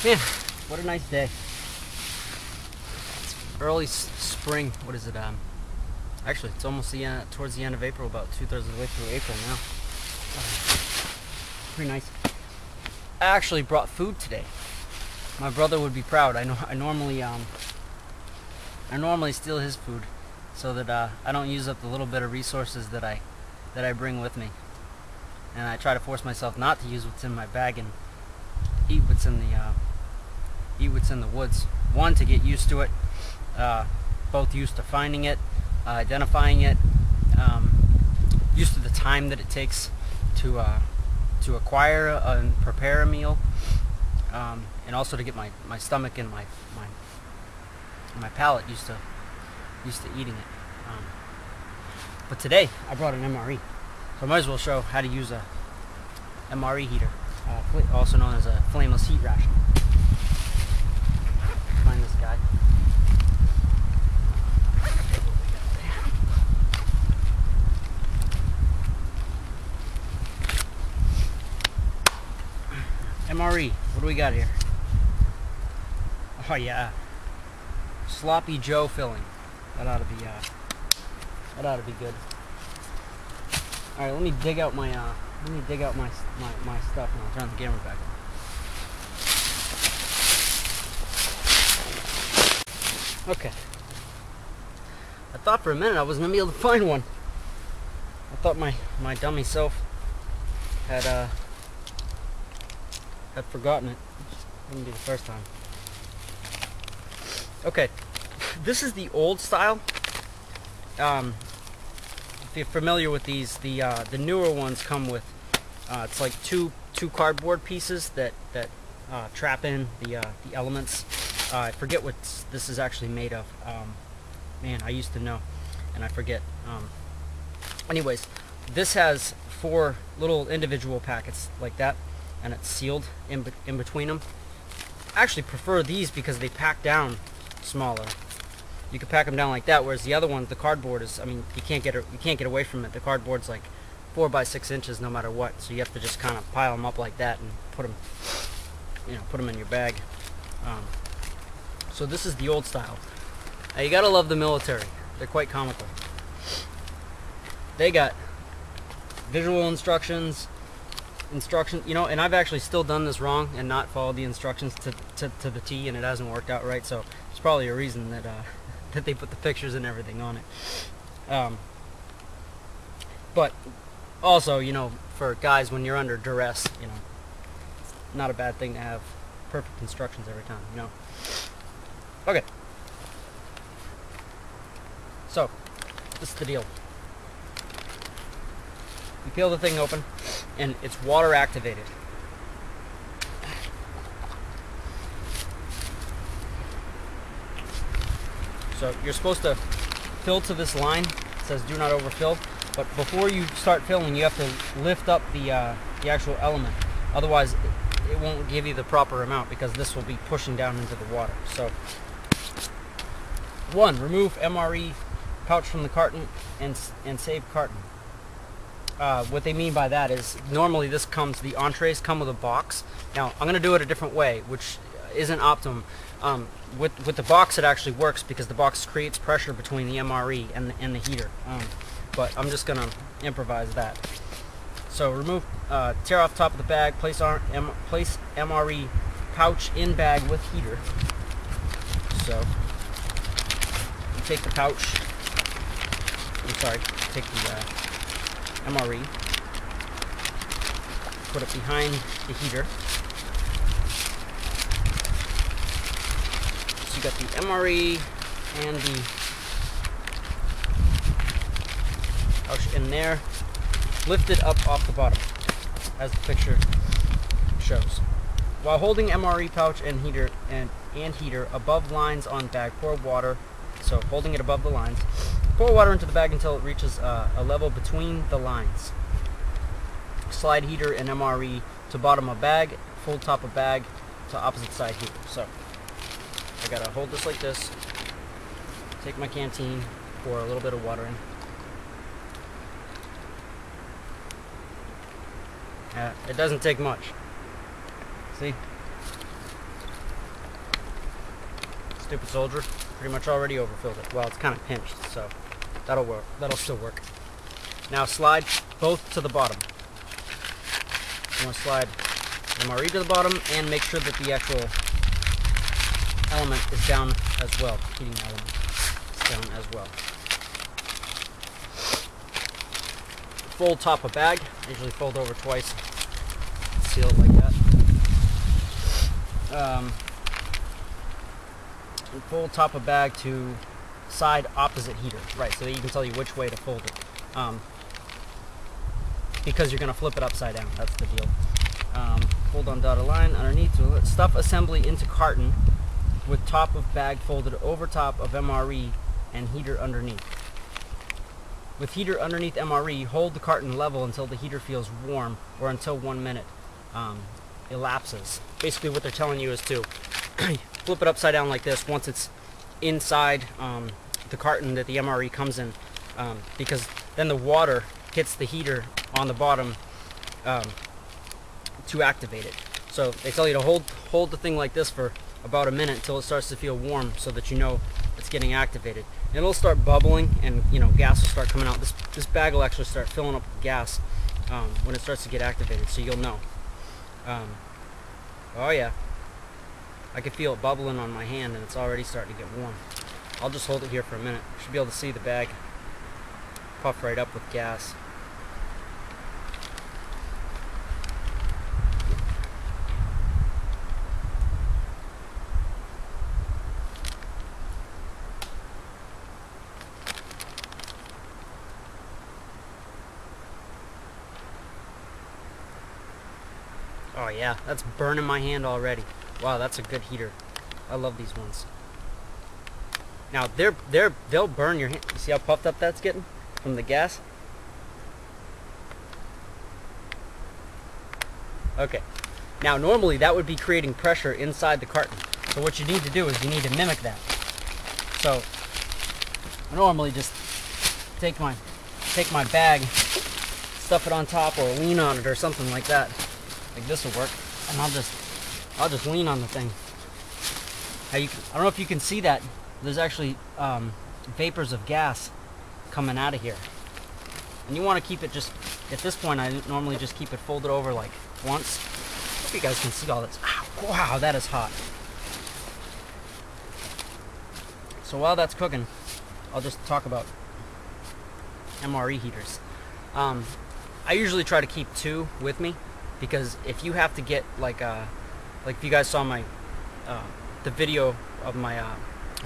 Man, what a nice day. It's early spring. What is it? Actually, it's almost towards the end of April, about 2/3 of the way through April now. Pretty nice. I actually brought food today. My brother would be proud. I normally steal his food so that I don't use up the little bit of resources that I bring with me. And I try to force myself not to use what's in my bag and eat what's in the woods. One, to get used to it, both used to finding it, identifying it, used to the time that it takes to acquire and prepare a meal, and also to get my stomach and my palate used to eating it. But today I brought an MRE, so I might as well show how to use a MRE heater, also known as a flameless heat ration. Find this guy. MRE, what do we got here? Oh yeah, Sloppy Joe filling. That ought to be good. All right, let me dig out my stuff, and I'll turn the camera back on. Okay. I thought for a minute I wasn't gonna be able to find one. I thought my dummy self had forgotten it. Wouldn't be the first time. Okay, this is the old style. If you're familiar with these, the newer ones come with it's like two cardboard pieces that trap in the elements. I forget what this is actually made of. Man, I used to know, and I forget. Anyways, this has 4 little individual packets like that, and it's sealed in between them. I actually prefer these because they pack down smaller. You can pack them down like that, whereas the other ones, the cardboard is, I mean, you can't get away from it. The cardboard's like 4 by 6 inches no matter what, so you have to just kind of pile them up like that and put them in your bag. So this is the old style. Now you gotta love the military. They're quite comical. They got visual instructions, you know, and I've actually still done this wrong and not followed the instructions to the T, and it hasn't worked out right. So there's probably a reason that that they put the pictures and everything on it. But also, you know, for guys, when you're under duress, you know, it's not a bad thing to have perfect instructions every time, you know. Okay. So, this is the deal. You peel the thing open, and it's water activated. So you're supposed to fill to this line. It says do not overfill, but before you start filling, you have to lift up the actual element. Otherwise, it won't give you the proper amount because this will be pushing down into the water. So, 1, remove MRE pouch from the carton and save carton. What they mean by that is normally the entrees come with a box. Now I'm going to do it a different way, which isn't optimum. With the box it actually works because the box creates pressure between the MRE and the heater. But I'm just going to improvise that. So remove, tear off top of the bag, place MRE pouch in bag with heater. So you take the pouch. Take the MRE, put it behind the heater. So you got the MRE and the pouch in there, lifted up off the bottom, as the picture shows. While holding MRE pouch and heater above lines on bag, pour water. So holding it above the lines. Pour water into the bag until it reaches a level between the lines. Slide heater and MRE to bottom of bag, fold top of bag to opposite side heater. So I gotta hold this like this, take my canteen, pour a little bit of water in. It doesn't take much. See? Stupid soldier, pretty much already overfilled it. Well, it's kind of pinched, so that'll work. That'll still work. Now slide both to the bottom. You want to slide MRE to the bottom and make sure that the actual element is down as well. Heating element is down as well. Fold top of bag. I usually fold over twice. Seal it like that. And fold top of bag to side opposite heater. Right, so that you can tell you which way to fold it. Because you're going to flip it upside down. That's the deal. Fold on dotted line underneath. So stuff assembly into carton with top of bag folded over top of MRE and heater underneath. With heater underneath MRE, hold the carton level until the heater feels warm or until 1 minute elapses. Basically what they're telling you is to flip it upside down like this once it's inside the carton that the MRE comes in, because then the water hits the heater on the bottom to activate it. So they tell you to hold the thing like this for about a minute until it starts to feel warm, so that you know it's getting activated. And it'll start bubbling, and gas will start coming out. This bag will actually start filling up with gas when it starts to get activated, so you'll know. Oh yeah, I can feel it bubbling on my hand, and it's already starting to get warm. I'll just hold it here for a minute. You should be able to see the bag puff right up with gas. Oh yeah, that's burning my hand already. Wow, that's a good heater. I love these ones. Now they'll burn your hand. You see how puffed up that's getting from the gas? Okay. Now normally that would be creating pressure inside the carton. So what you need to do is you need to mimic that. So I normally just take my bag, stuff it on top, or lean on it or something like that. Like this will work, and I'll just lean on the thing. I don't know if you can see that. There's actually vapors of gas coming out of here, and you want to keep it just at this point. I normally just keep it folded over like once. Hope you guys can see all this. Ow, wow, that is hot. So while that's cooking, I'll just talk about MRE heaters. I usually try to keep 2 with me. Because if you have to get like if you guys saw my the video of my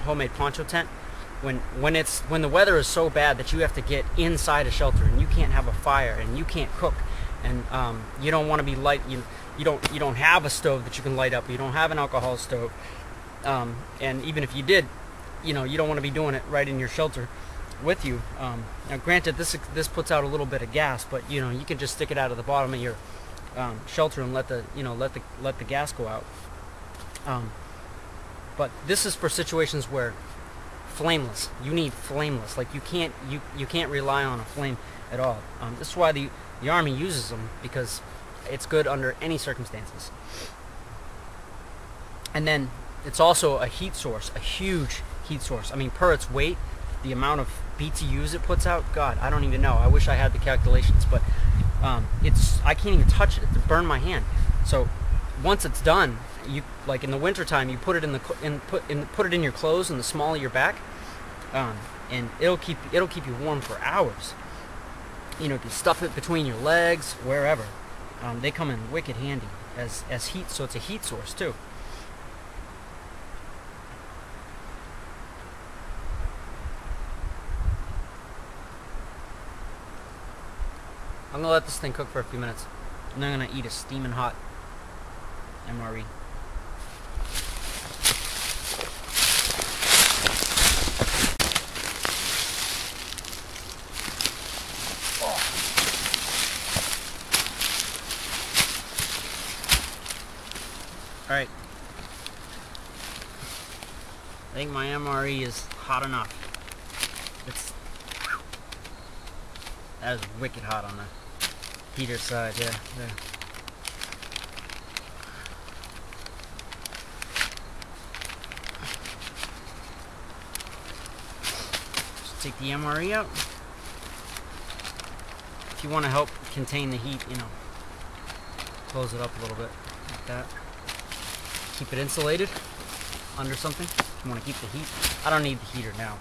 homemade poncho tent, when the weather is so bad that you have to get inside a shelter and you can't have a fire and you can't cook, and you don't want to be you don't have a stove that you can light up, you don't have an alcohol stove, and even if you did, you don't want to be doing it right in your shelter with you. Now granted, this puts out a little bit of gas, but you can just stick it out of the bottom of your shelter and let the gas go out. But this is for situations where flameless. You need flameless. Like you can't rely on a flame at all. This is why the Army uses them, because it's good under any circumstances. And then it's also a heat source, a huge heat source. I mean, per its weight, the amount of BTUs it puts out, God, I don't even know. I wish I had the calculations, but I can't even touch it to burn my hand. So once it's done, you like in the winter time, you put it put it in your clothes in the small of your back, and it'll keep you warm for hours. You can stuff it between your legs, wherever. They come in wicked handy as heat, so it's a heat source too. I'm gonna let this thing cook for a few minutes, and then I'm gonna eat a steaming hot MRE. Oh. All right. I think my MRE is hot enough. That is wicked hot on the heater side, yeah. Take the MRE out. If you want to help contain the heat, you know, close it up a little bit like that. Keep it insulated under something. If you want to keep the heat. I don't need the heater now.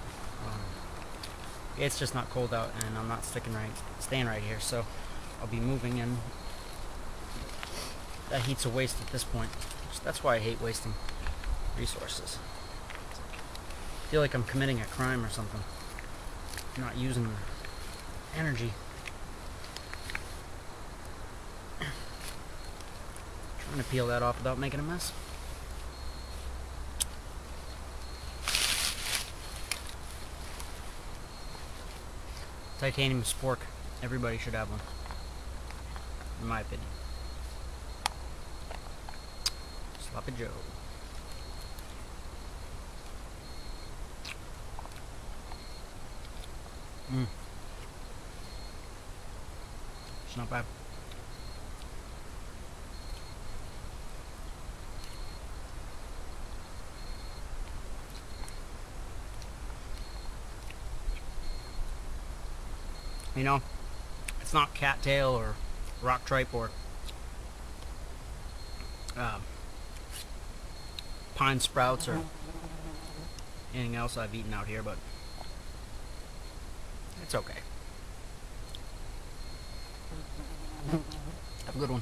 It's just not cold out, and I'm not staying right here, so I'll be moving, and that heat's a waste at this point. That's why I hate wasting resources. I feel like I'm committing a crime or something. Not using energy. Trying to peel that off without making a mess. Titanium spork. Everybody should have one, in my opinion. Sloppy Joe. It's not bad. You know, it's not cattail or rock tripe or pine sprouts or anything else I've eaten out here, but it's okay. Have a good one.